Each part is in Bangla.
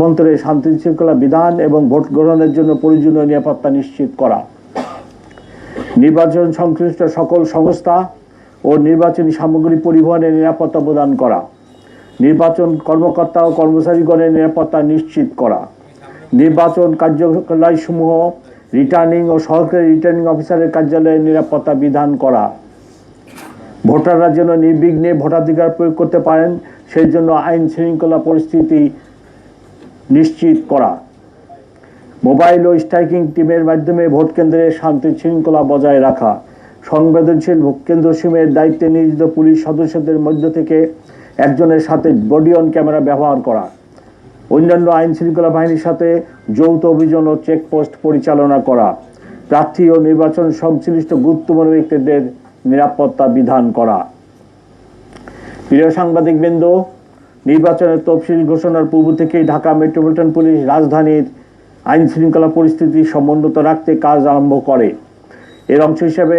অভ্যন্তরে শান্তি শৃঙ্খলা বিধান এবং ভোট গ্রহণের জন্য প্রয়োজনীয় নিরাপত্তা নিশ্চিত করা, নির্বাচন সংশ্লিষ্ট সকল সংস্থা ও নির্বাচনী সামগ্রী পরিবহনের নিরাপত্তা প্রদান করা, নির্বাচন কর্মকর্তা ও কর্মচারীগণের নিরাপত্তা নিশ্চিত করা, নির্বাচন কার্যালয়সমূহ রিটার্নিং ও সহকারী রিটার্নিং অফিসারের কার্যালয়ের নিরাপত্তা বিধান করা, ভোটাররা যেন নির্বিঘ্নে ভোটাধিকার প্রয়োগ করতে পারেন সেই জন্য আইন শৃঙ্খলা পরিস্থিতি নিশ্চিত করা, মোবাইল ও স্ট্রাইকিং টিমের মাধ্যমে ভোট কেন্দ্রে শান্তি শৃঙ্খলা বজায় রাখা, সংবেদনশীল ভোট কেন্দ্রসমূহের দায়িত্বে নিয়োজিত পুলিশ সদস্যদের মধ্য থেকে একজনের সাথে বডি অন ক্যামেরা ব্যবহার করা, অন্যান্য আইন শৃঙ্খলা বাহিনীর সাথে যৌথ অভিযান ও চেকপোস্ট পরিচালনা করা, প্রার্থী ও নির্বাচন সংশ্লিষ্ট গুরুত্বপূর্ণ ব্যক্তিদের নিরাপত্তা বিধান করা। প্রিয় সাংবাদিকবৃন্দ, নির্বাচনের তফসিল ঘোষণার পূর্ব থেকেই ঢাকা মেট্রোপলিটন পুলিশ রাজধানীর আইন শৃঙ্খলা পরিস্থিতি সমুন্নত রাখতে কাজ আরম্ভ করে। এর অংশ হিসেবে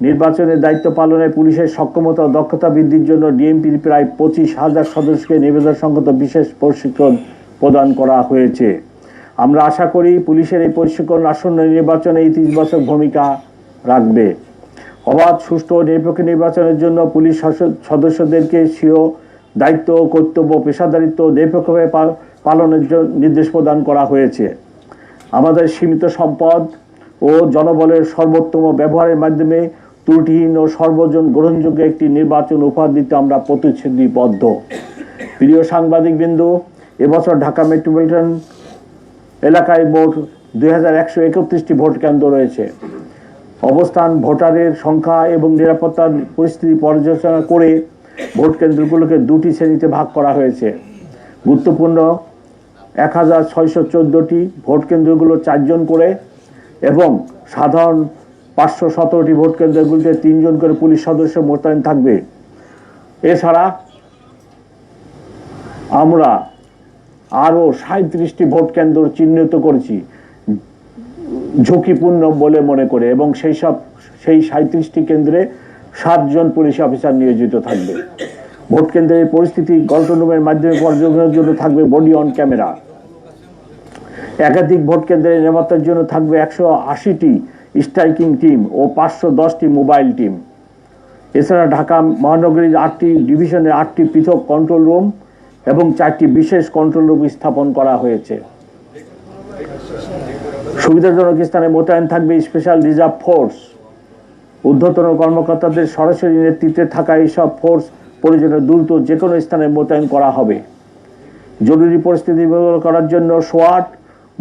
নির্বাচনের দায়িত্ব পালনে পুলিশের সক্ষমতা ও দক্ষতা বৃদ্ধির জন্য ডিএমপির প্রায় 25,000 সদস্যকে নিবেদন সংক্রান্ত বিশেষ প্রশিক্ষণ প্রদান করা হয়েছে। আমরা আশা করি পুলিশের এই প্রশিক্ষণ আসন্ন নির্বাচনে ইতিবাচক ভূমিকা রাখবে। অবাধ, সুষ্ঠু ও নিরপেক্ষ নির্বাচনের জন্য পুলিশ সদস্যদেরকে স্বীয় দায়িত্ব ও কর্তব্য পেশাদারিত্ব নিরপেক্ষভাবে পালনের জন্য নির্দেশ প্রদান করা হয়েছে। আমাদের সীমিত সম্পদ ও জনবলের সর্বোত্তম ব্যবহারের মাধ্যমে ত্রুটিহীন ও সর্বজন গ্রহণযোগ্য একটি নির্বাচন উপহার দিতে আমরা প্রতিশ্রুতিবদ্ধ। প্রিয় সাংবাদিকবৃন্দ, এবছর ঢাকা মেট্রোপলিটন এলাকায় মোট 2131টি ভোট কেন্দ্র রয়েছে। অবস্থান, ভোটারের সংখ্যা এবং নিরাপত্তার পরিস্থিতি পর্যালোচনা করে ভোট কেন্দ্রগুলোকে দুটি শ্রেণীতে ভাগ করা হয়েছে। গুরুত্বপূর্ণ 1614টি ভোট কেন্দ্রগুলো 4 জন করে এবং সাধারণ 517টি ভোট কেন্দ্রগুলিতে 3 জন করে পুলিশ সদস্য মোতায়েন থাকবে। এছাড়া আমরা আরও 37টি ভোট কেন্দ্র চিহ্নিত করেছি ঝুঁকিপূর্ণ বলে মনে করে, এবং সেই 37টি কেন্দ্রে 7 জন পুলিশ অফিসার নিয়োজিত থাকবে। ভোট কেন্দ্রের পরিস্থিতি কন্ট্রোল রুমের মাধ্যমে পর্যবেক্ষণের জন্য থাকবে বডি অন ক্যামেরা। একাধিক ভোট কেন্দ্রের নিরাপত্তার জন্য থাকবে 180টি স্ট্রাইকিং টিম ও 510টি মোবাইল টিম। এছাড়া ঢাকা মহানগরীর 8টি ডিভিশনে 8টি পৃথক কন্ট্রোল রুম এবং 4টি বিশেষ কন্ট্রোল রুম স্থাপন করা হয়েছে। সুবিধাজনক স্থানে মোতায়েন থাকবে স্পেশাল রিজার্ভ ফোর্স। ঊর্ধ্বতন কর্মকর্তাদের সরাসরি নেতৃত্বে থাকা এইসব ফোর্স প্রয়োজনে দ্রুত যে কোনো স্থানে মোতায়েন করা হবে। জরুরি পরিস্থিতি মোকাবিলা করার জন্য সোয়াট,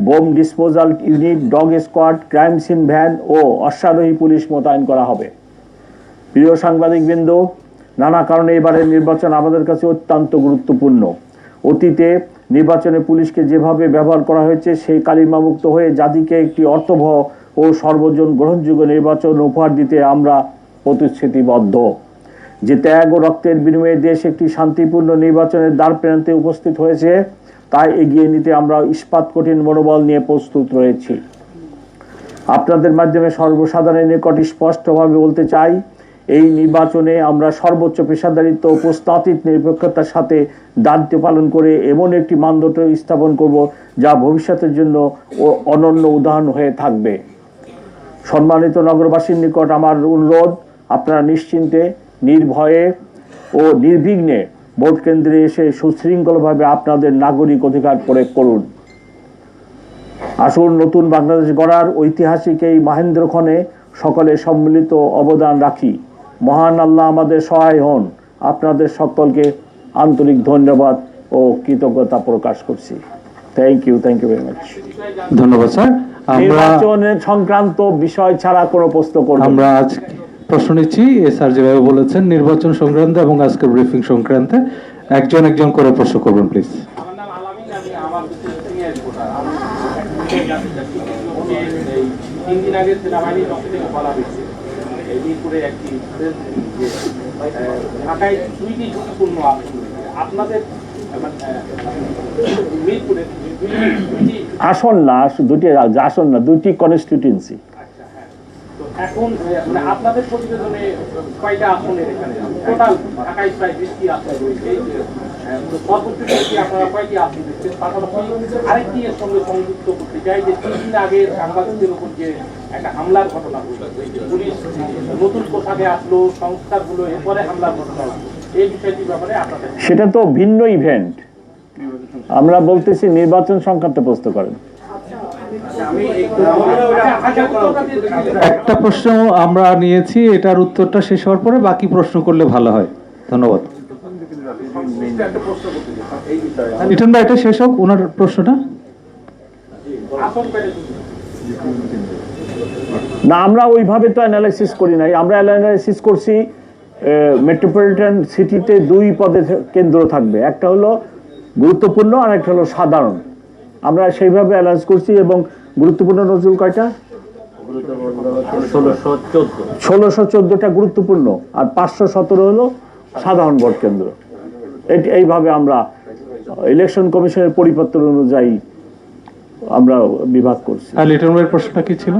bomb disposal unit, dog squad, crime scene van ও অশ্বারোহী পুলিশ মোতায়েন করা হবে। প্রিয় সাংবাদিকবৃন্দ, নানা কারণে এবারের নির্বাচন আমাদের কাছে অত্যন্ত গুরুত্বপূর্ণ। অতীতে নির্বাচনে পুলিশকে যেভাবে ব্যবহার করা হয়েছে সেই কালিমামুক্ত হয়ে জাতিকে একটি অর্থবহ ও সর্বজন গ্রহণযোগ্য নির্বাচন উপহার দিতে আমরা প্রতিশ্রুতিবদ্ধ। যে ত্যাগ ও রক্তের বিনিময়ে দেশ একটি শান্তিপূর্ণ নির্বাচনের দ্বার প্রান্তে উপস্থিত হয়েছে, তাই এগিয়ে নিতে আমরা ইস্পাত কঠিন মনোবল নিয়ে প্রস্তুত রয়েছি। আপনাদের মাধ্যমে সর্বসাধারণের নিকট স্পষ্টভাবে বলতে চাই, এই নির্বাচনে আমরা সর্বোচ্চ পেশাদারিত্ব ও প্রস্তাবিত নিরপেক্ষতার সাথে দায়িত্ব পালন করে এমন একটি মানদণ্ড স্থাপন করব যা ভবিষ্যতের জন্য অনন্য উদাহরণ হয়ে থাকবে। সম্মানিত নগরবাসীর নিকট আমার অনুরোধ, আপনারা নিশ্চিন্তে, নির্ভয়ে ও নির্বিঘ্নে ভোট কেন্দ্রে এসে সুশৃঙ্খলভাবে আপনাদের নাগরিক অধিকার প্রয়োগ করুন। আসুন নতুন বাংলাদেশ গড়ার ঐতিহাসিক এই মহেন্দ্রক্ষণে সকলে সম্মিলিত অবদান রাখি। মহান আল্লাহ আমাদের সহায় হন। আপনাদের সকলকে আন্তরিক ধন্যবাদ ও কৃতজ্ঞতা প্রকাশ করছি। Thank you very much. ধন্যবাদ স্যার। নির্বাচনের সংক্রান্ত বিষয় ছাড়া কোনো প্রশ্ন করব। আমরা আজ প্রশ্ন নিচ্ছি, স্যার যেভাবে বলেছেন নির্বাচন সংক্রান্ত এবং আজকের ব্রিফিং সংক্রান্তে একজন একজন করে প্রশ্ন করবেন প্লিজ। আমার নাম আলামিন, আমি আমার তিন দিন আগে সেনাবাহিনীর পক্ষ থেকে বলা হয়েছে মিরপুরে একটি ঢাকায় 2টি ঝুঁকিপূর্ণ আপনাদের মিরপুরে আসন না, দুটি আসন না, 2টি কনস্টিটিউয়েন্সি। এখন মানে আপনাদের প্রতিবেদনে কয়টা আসনের এখানে টোটাল ঢাকায় প্রায় 20টি আসন রয়েছে এই যে, সর্বোচ্চ কি আপনারা কয়টি আসন দিচ্ছেন? পাশাপাশি আরেকটি এর সঙ্গে সংযুক্ত করতে চাই যে 3 দিন আগে সাংবাদিকদের উপর যে একটা হামলার ঘটনা হলো, পুলিশ নতুন পোশাকে আসলো, সংস্থাগুলো এরপরে হামলার ঘটনা হলো, এই বিষয়টির ব্যাপারে আপনাদের সেটা তো ভিন্ন ইভেন্ট। আমরা বলতেছি নির্বাচন সংক্রান্ত প্রশ্ন করেন। আমি উত্তরটা দিয়ে দিলে একটা প্রশ্ন আমরা নিয়েছি, এটার উত্তরটা শেষ হওয়ার পরে বাকি প্রশ্ন করলে ভালো হয়। ধন্যবাদ। একটা প্রশ্ন করতে চাই এই বিষয়ে লিটন ভাই, এটা শেষ হোক ওনার প্রশ্নটা। আসন পেলে না, আমরা ওইভাবে তো অ্যানালাইসিস করি নাই। আমরা অ্যানালাইসিস করছি মেট্রোপলিটন সিটিতে 2 পদের কেন্দ্র থাকবে, একটা হলো গুরুত্বপূর্ণ আর একটা হলো সাধারণ। আমরা সেইভাবে অ্যানালাইজ করছি এবং গুরুত্বপূর্ণ নজরুল কয়টা? 1614টা গুরুত্বপূর্ণ আর 517 হলো সাধারণ ভোট কেন্দ্র। এইভাবে আমরা ইলেকশন কমিশনের পরিপত্র অনুযায়ী আমরা বিভাগ করছি। আর লিটন ভাইয়ের প্রশ্নটা কি ছিল?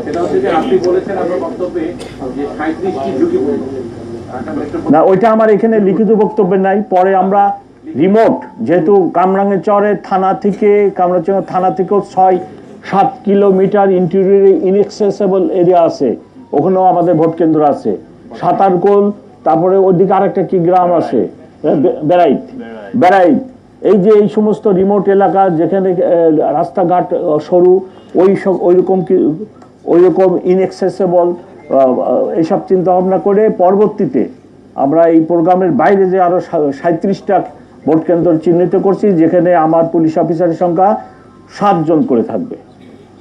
সেটা হচ্ছে যে আপনি বলেছেন আপনার বক্তব্যে যে 37টি ঝুঁকিপূর্ণ না, ওইটা আমার এখানে লিখিত বক্তব্যে নাই। পরে আমরা রিমোট, যেহেতু কামরাঙ্গীরচরের থানা থেকে কামরাঙ্গীরচর থানা থেকেও 6-7 কিলোমিটার ইন্টেরিয়র ইনএক্সেসেবল এরিয়া আছে, ওখানেও আমাদের ভোট কেন্দ্র আছে। সাতারকোল, তারপরে ওইদিকে আরেকটা কি গ্রাম আছে, বেড়াইত। এই যে এই সমস্ত রিমোট এলাকা যেখানে রাস্তাঘাট সরু, ওইরকম ইনএক্সেসেবল, এইসব চিন্তা ভাবনা করে পরবর্তীতে আমরা এই প্রোগ্রামের বাইরে যে আরো 37টা ভোট কেন্দ্র চিহ্নিত করছি, যেখানে আমার পুলিশ অফিসারের সংখ্যা 7 জন করে থাকবে।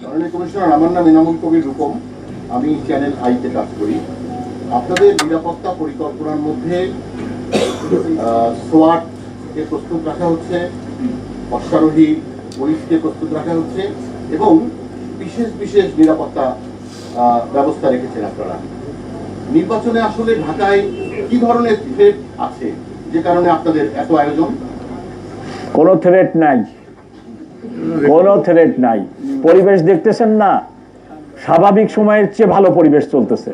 মাননীয় কমিশনার, আমার নাম এনামুল কবির রূপম, আমি চ্যানেল আইতে কাজ করি। আপনাদের নিরাপত্তা পরিকল্পনার মধ্যে সোয়াটকে প্রস্তুত রাখা হচ্ছে, অশ্বারোহী পুলিশকে প্রস্তুত রাখা হচ্ছে এবং বিশেষ বিশেষ নিরাপত্তা ব্যবস্থা রেখেছেন আপনারা। নির্বাচনে আসলে ঢাকায় কি ধরনের থ্রেট আছে যে কারণে আপনাদের এত আয়োজন? কোনো থ্রেট নাই, কোনো থ্রেট নাই। পরিবেশ দেখতেছেন না, স্বাভাবিক সময়ের চেয়ে ভালো পরিবেশ চলতেছে।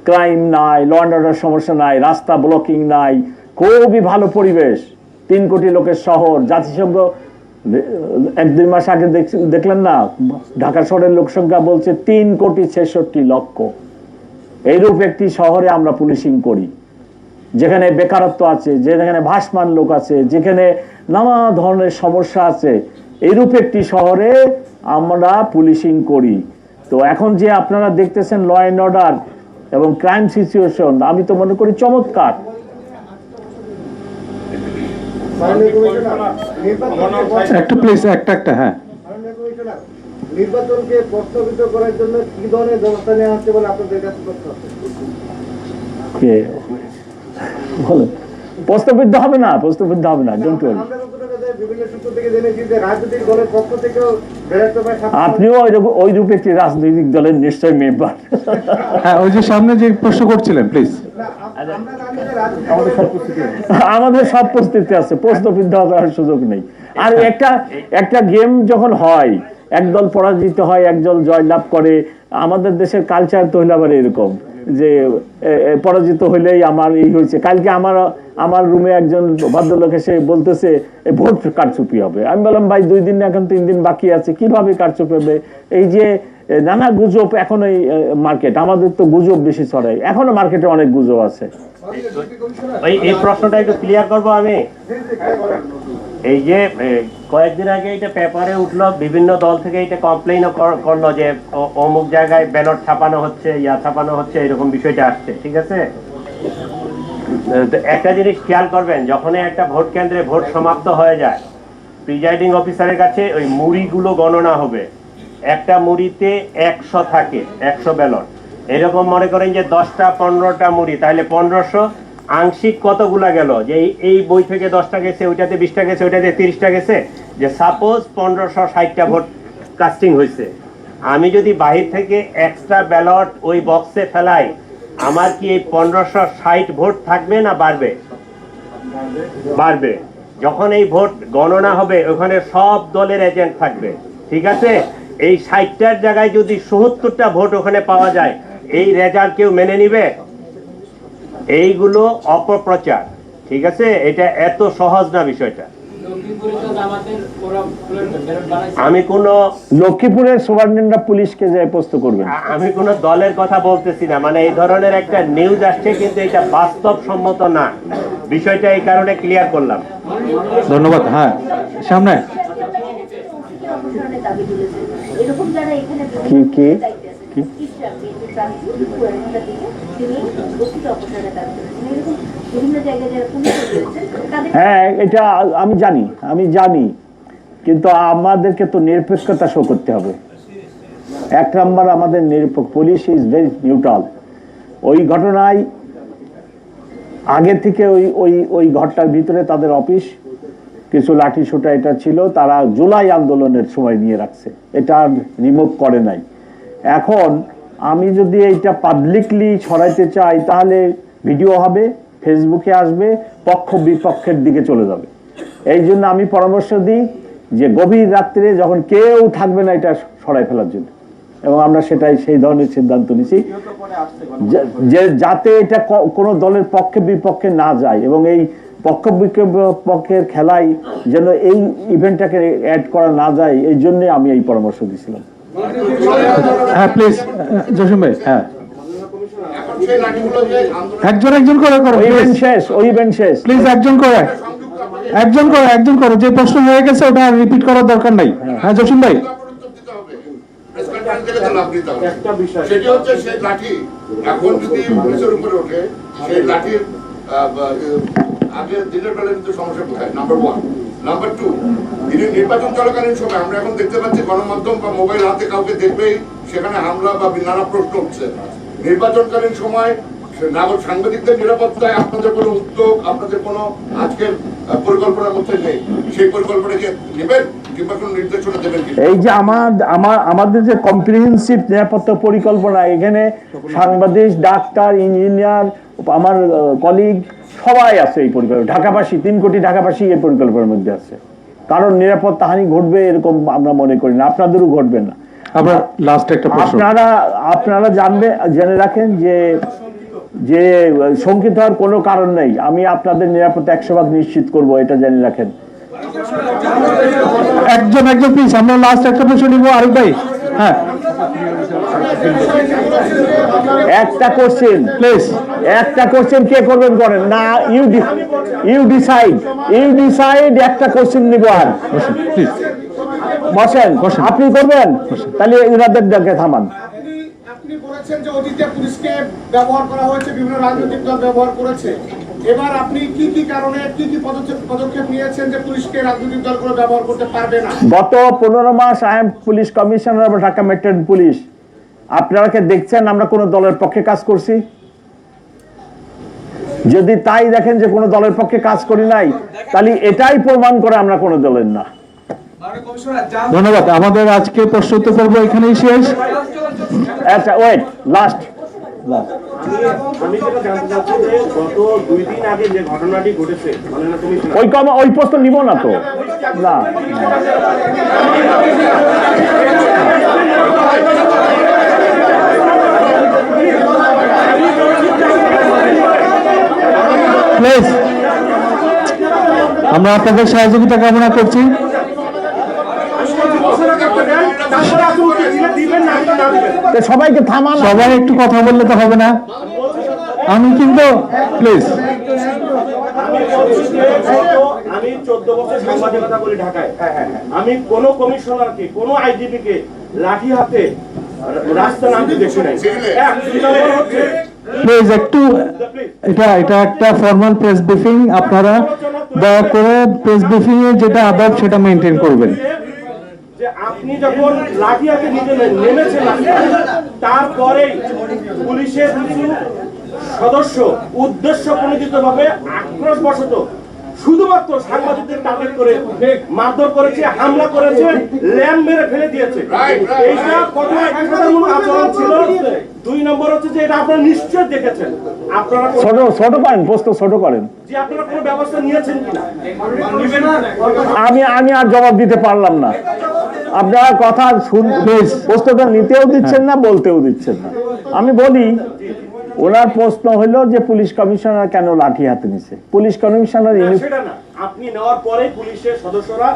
ক্রাইম নাই, ল অ্যান্ড অর্ডার সমস্যা নাই, রাস্তা ব্লকিং নাই, খুবই ভালো পরিবেশ। 3 কোটি লোকের শহর। জাতিসংঘ 1-2 মাস আগে দেখলেন না, ঢাকা শহরের লোক সংখ্যা বলছে 3,66,00,000। এইরূপ একটি শহরে আমরা পুলিশিং করি, যেখানে বেকারত্ব আছে, যেখানে ভাসমান লোক আছে, যেখানে নানা ধরনের সমস্যা আছে, এইরূপ একটি শহরে আমরা পুলিশিং করি। তো এখন যে আপনারা দেখতেছেন ল অ্যান্ড অর্ডার এবং ক্রাইম সিচুয়েশন, আমি তো মনে করি চমৎকার। একটু প্লিজ, একটা হ্যাঁ। নির্বাচনকে প্রশ্নবিদ্ধ করার জন্য কি ধরনের ব্যবস্থা নেওয়া হচ্ছে বলে আপনাদের কাছে তথ্য আছে? প্রশ্নবিদ্ধ হবে না, প্রশ্নবিদ্ধ হবে না, ডোন্ট ওয়ারি। আমরা যতটুকু বিভিন্ন সূত্র থেকে জেনেছি যে রাজনৈতিক দলের পক্ষ থেকেও আপনিও ওই রূপে একটি রাজনৈতিক দলের নিশ্চয় মেম্বার। হ্যাঁ, ওই যে সামনে যে প্রশ্ন করছিলেন প্লিজ। আমাদের সব প্রস্তুতি আছে, প্রশ্নবিদ্ধ হওয়ার সুযোগ নেই। আর একটা গেম যখন হয়, একদল পরাজিত হয়, একদল জয়লাভ করে, আমাদের দেশের কালচার তো হইলে আবার এরকম যে পরাজিত হইলেই আমার এই হয়েছে। কালকে আমার রুমে একজন ভদ্রলোক এসে বলতেছে ভোট কারচুপি হবে। আমি বললাম, ভাই 2 দিন এখন 3 দিন বাকি আছে, কিভাবে কারচুপি হবে? এই যে নানা গুজব এখন এই মার্কেট, আমাদের তো গুজব বেশি ছড়ায়, এখনো মার্কেটে অনেক গুজব আছে। এই প্রশ্নটা একটু ক্লিয়ার করবো আমি। এই যে কয়েকদিন আগে এটা পেপারে উঠলো, বিভিন্ন দল থেকে এটা কমপ্লেইন করলো যে অমুক জায়গায় ব্যানর ছাপানো হচ্ছে, ছাপানো হচ্ছে, এরকম বিষয়টা আসছে, ঠিক আছে? একটা জিনিস খেয়াল করবেন, যখন একটা ভোট কেন্দ্রে ভোট সমাপ্ত হয়ে যায়, প্রিজাইডিং অফিসারের কাছে ওই মুড়িগুলো গণনা হবে। একটা মুড়িতে 100 থাকে, 100 ব্যালট। এরকম মনে করেন যে 10টা-15টা মুড়ি, তাহলে 1500 আংশিক কতগুলা গেল? যে এই বই থেকে 10টা গেছে, ওইটাতে 20টা গেছে, ওইটাতে 30টা গেছে। যে সাপোজ 1560টা ভোট কাস্টিং হয়েছে, আমি যদি বাহির থেকে এক্সট্রা ব্যালট ওই বক্সে ফেলাই, আমার কি এই 1560 ভোট থাকবে না বাড়বে? বাড়বে। যখন এই ভোট গণনা হবে, ওখানে সব দলের এজেন্ট থাকবে, ঠিক আছে? এই 60টার জায়গায় যদি 77টা ভোট ওখানে পাওয়া যায়, এই রেজাল্ট কেউ মেনে নিবে? এইগুলো অপপ্রচার, ঠিক আছে? এটা এত সহজ না বিষয়টা। আমি কোনো লক্ষ্মীপুরের সুপারিনটেন্ডেন্ট পুলিশকে যে প্রশ্ন করবেন, আমি কোনো দলের কথা বলতেছি না, মানে এই ধরনের একটা নিউজ আসছে কিন্তু এটা বাস্তবসম্মত না, বিষয়টা এই কারণে ক্লিয়ার করলাম। ধন্যবাদ। হ্যাঁ, সামনে দাবি তুলেছেন এরকম যারা এখানে কি? বিভিন্ন জায়গায় যারা পুলিশ রয়েছেন তাদের হ্যাঁ, এটা আমি জানি, কিন্তু আমাদেরকে তো নিরপেক্ষতা শো করতে হবে। এক নম্বর, আমাদের নিরপেক্ষ পুলিশ ইজ ভেরি নিউট্রাল। ওই ঘটনায় আগে থেকে ওই ঘরটার ভিতরে তাদের অফিস, কিছু লাঠি সোটা এটা ছিল, তারা জুলাই আন্দোলনের সময় নিয়ে রাখছে, এটা রিমুভ করে নাই। এখন আমি যদি এইটা পাবলিকলি ছড়াইতে চাই তাহলে ভিডিও হবে, ফেসবুকে আসবে, পক্ষ বিপক্ষের দিকে চলে যাবে। এই জন্য আমি পরামর্শ দিই যে গভীর রাত্রে যখন কেউ থাকবে না এটা সরাই ফেলার জন্য, এবং আমরা সেই ধরনের সিদ্ধান্ত নিছি যে যাতে এটা কোনো দলের পক্ষে বিপক্ষে না যায়, এবং এই পক্ষ বিপক্ষের খেলায় যেন এই ইভেন্টটাকে অ্যাড করা না যায়, এই জন্যে আমি এই পরামর্শ দিয়েছিলাম। হ্যাঁ প্লিজ জসিম ভাই। হ্যাঁ, একজন করে করো, ওই ইভেন্ট শেষ প্লিজ একজন করে যে প্রশ্ন হয়ে গেছে ওটা রিপিট করার দরকার নাই। হ্যাঁ জসিম ভাই। একটা বিষয় সেটি হচ্ছে সেই লাঠি এখন যদি পুলিশের উপরে ওঠে, সেই লাঠির আগে দিনের বেলা কিন্তু সমস্যা কোথায়? নাম্বার 1। নাম্বার 2, নির্বাচন চলাকালীন সময় আমরা এখন দেখতে পাচ্ছি গণমাধ্যম বা মোবাইল হাতে কাউকে দেখলেই সেখানে হামলা বা নানা প্রশ্ন উঠছে। নির্বাচনকালীন সময় সাংবাদিকদের নিরাপত্তায় আপনাদের কোনো উদ্যোগ, আপনাদের কোনো আজকের পরিকল্পনার মধ্যে নেই, সেই পরিকল্পনাকে নেবেন কিংবা কোনো নির্দেশনা দেবেন? এই যে আমাদের যে কম্প্রিহেন্সিভ নিরাপত্তা পরিকল্পনা, এখানে সাংবাদিক, ডাক্তার, ইঞ্জিনিয়ার, আমার কলিগ সবাই আছে এই পরিকল্পনা। ঢাকাবাসী, 3 কোটি ঢাকাবাসী এই পরিকল্পনার মধ্যে আছে। কারণ নিরাপত্তা হানি ঘটবে এরকম আমরা মনে করি না, আপনাদেরও ঘটবে না। আবার লাস্ট একটা প্রশ্ন, আপনারা জেনে রাখেন যে শঙ্কিত হওয়ার কোনো কারণ নেই। আমি আপনাদের নিরাপত্তা 100% নিশ্চিত করব, এটা জেনে রাখেন। একজন প্লিজ, আমরা লাস্ট একটা প্রশ্ন নিব। আরিফ ভাই। হ্যাঁ, একটা কোশ্চেন প্লিজ, একটা কোশ্চেন কে করবেন করেন না, ইউ ডিসাইড। একটা কোশ্চেন নিব, আর প্লিজ বসেন, আপনি করবেন, তাহলে এনাদের ডেকে থামান। আপনি বলেছেন যে অতীতে পুলিশকে ব্যবহার করা হয়েছে, বিভিন্ন রাজনৈতিক দল ব্যবহার করেছে। এবার আপনি কি কারণে কি পদক্ষেপ নিয়েছেন যে পুলিশকে রাজনৈতিক দলগুলো ব্যবহার করতে পারবে না? গত 15 মাস I am police commissioner of Dhaka metro police. আপনারা কি দেখছেন আমরা কোন দলের পক্ষে কাজ করছি? যদি তাই দেখেন যে কোন দলের পক্ষে কাজ করি নাই, তাহলে এটাই প্রমাণ করে আমরা কোন দলের না। ধন্যবাদ। আমাদের আজকে প্রশ্ন উত্তর পর্ব এখানেই শেষ। আচ্ছা, ওয়েট, লাস্ট। আমি যেটা জানতে চাচ্ছি যে গত 2 দিন আগে যে ঘটনাটি ঘটেছে, ওই প্রশ্ন নিব না তো, না। প্লিজ, আমরা আপনাদের সহযোগিতা কামনা করছি। সবাইকে থামান, সবাই একটু কথা বললে তো হবে না। আমি কিন্তু প্লিজ, আমি 14 বছর সাংবাদিকতা করি ঢাকায়। আমি কোন কমিশনারকে, কোন আইজিপি কে লাঠি হাতে রাস্তা নামতে দেখি নাই। প্লিজ একটু, এটা একটা ফর্মাল প্রেস ব্রিফিং, আপনারা দয়া করে প্রেস ব্রিফিং এ যেটা আদব সেটা মেনটেন করবেন। যে আপনি যখন লাঠি হাতে নিতে নেমেছেন, তারপরে পুলিশের কিছু সদস্য উদ্দেশ্য প্রণোদিতভাবে আক্রোশবশত শুধুমাত্র সাংবাদিকদের টার্গেট করে মারধর করেছে, হামলা করেছে, ল্যাম্প মেরে ফেলে দিয়েছে। এইটা কত অপরাধমূলক আচরণ ছিল। 2 নম্বর হচ্ছে যে এটা আপনারা নিশ্চয় দেখেছেন। আপনারা ছোট করেন, প্রশ্ন ছোট করেন, যে আপনারা কোনো ব্যবস্থা নিয়েছেন কিনা? আমি আর জবাব দিতে পারলাম না। আপনারা কথা প্রশ্নটা নিতেও দিচ্ছেন না, বলতেও দিচ্ছেন না। আমি বলি, ওনার প্রশ্ন হলো যে পুলিশ কমিশনার কেন লাঠি হাতে নিছে। পুলিশ কমিশনার সেটা না, আপনি নেওয়ার পরে পুলিশের সদস্যরা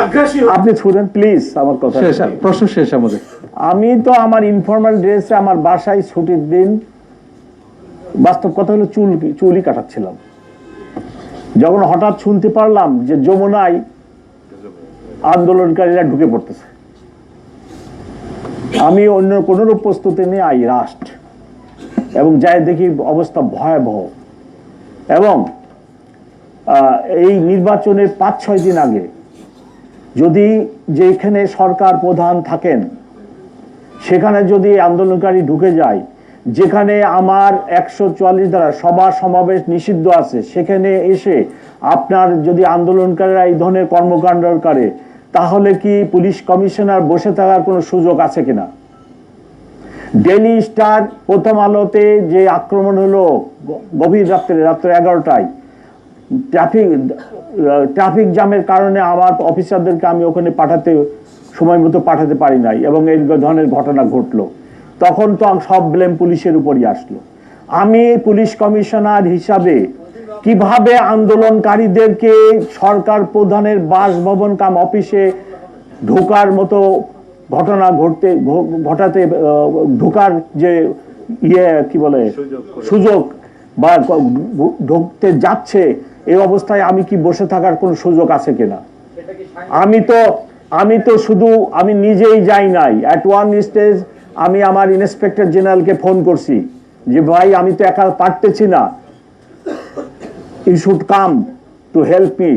আগ্রাসী আপনি শুনেন প্লিজ আমার কথা। শেষ, প্রশ্ন শেষ আমাদের। আমি তো আমার ইনফর্মাল ড্রেসে আমার বাসায় ছুটির দিন, বাস্তব কথা হলো চুলই কাটাচ্ছিলাম, যখন হঠাৎ শুনতে পারলাম যে যমুনায় আন্দোলনকারীরা ঢুকে পড়তেছে, আমি অন্য কোনোরূপ প্রস্তুতি নিয়ে আই রাস্ট, এবং যাই দেখি অবস্থা ভয়াবহ। এবং এই নির্বাচনের 5-6 দিন আগে যদি যেখানে সরকার প্রধান থাকেন সেখানে যদি আন্দোলনকারী ঢুকে যায়, যেখানে আমার 144 দ্বারা সভা সমাবেশ নিষিদ্ধ আছে, সেখানে এসে আপনার যদি আন্দোলনকারীরা এই ধরনের কর্মকাণ্ড করে, তাহলে কি পুলিশ কমিশনার বসে থাকার কোনো সুযোগ আছে কিনা? ডেইলি স্টার, প্রথম আলোতে যে আক্রমণ হলো গভীর রাত্রে 11টায়, ট্রাফিক জ্যামের কারণে আমার অফিসারদেরকে আমি ওখানে সময় মতো পাঠাতে পারি নাই, এবং এই ধরনের ঘটনা ঘটলো, তখন তো সব ব্লেম পুলিশের উপরই আসলো। আমি পুলিশ কমিশনার হিসাবে কিভাবে আন্দোলনকারীদেরকে সরকার প্রধানের বাসভবন কাম অফিসে ঢোকার মতো ঘটনা ঘটাতে ঢোকার যে কি বলে সুযোগ বা ঢুকতে যাচ্ছে, এই অবস্থায় আমি কি বসে থাকার কোনো সুযোগ আছে কিনা? আমি তো শুধু আমি নিজেই যাই নাই, অ্যাট ওয়ান স্টেজ আমি আমার ইন্সপেক্টর জেনারেলকে ফোন করছি যে ভাই আমি তো একা পারতেছি না, you should come to help me,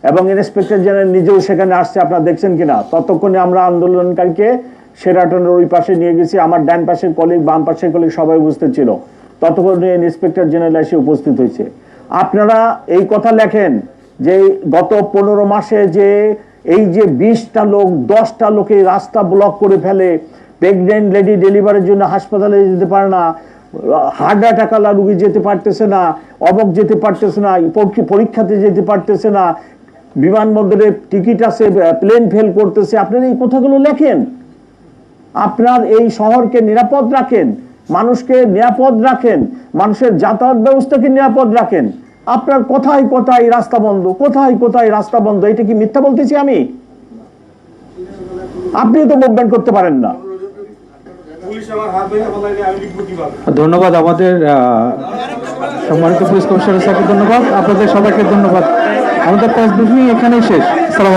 এবং ইন্সপেক্টর জেনারেল নিজেও সেখানে আসছে, আপনারা দেখছেন কিনা। ততক্ষণে আমরা আন্দোলনকারীকে শেরাটনের ওই পাশে নিয়ে গেছি, আমার ডান পাশের কলিগ বাম পাশের কলিগ সবাই উপস্থিত ছিল, ততক্ষণে ইন্সপেক্টর জেনারেল এসে উপস্থিত হয়েছে। আপনারা এই কথা লেখেন যে গত 15 মাসে যে এই যে 20টা লোক 10টা লোকে রাস্তা ব্লক করে ফেলে, প্রেগনেন্ট লেডি ডেলিভারির জন্য হাসপাতালে যেতে পারে না, হার্ট অ্যাটাকালা রুগী যেতে পারতেছে না, অবক যেতে পারতেছে না, পরীক্ষাতে যেতে পারতেছে না, বিমানবন্দরে টিকিট আছে, প্লেন ফেল করতেছে, আপনারা এই কথাগুলো লেখেন। আপনার এই শহরকে নিরাপদ রাখেন, মানুষকে নিরাপদ রাখেন, মানুষের যাতায়াত ব্যবস্থাকে নিরাপদ রাখেন। আপনার কোথায় কোথায় রাস্তা বন্ধ, কোথায় কোথায় রাস্তা বন্ধ, এটা কি মিথ্যা বলতেছি আমি? আপনি তো মুভমেন্ট করতে পারেন না। ধন্যবাদ আমাদের সম্মানিত পুলিশ কমিশনার স্যারকে, ধন্যবাদ আপনাদের সবাইকে, ধন্যবাদ। আমাদের প্রেস ব্রিফিং এখানেই শেষ। আসসালামু আলাইকুম।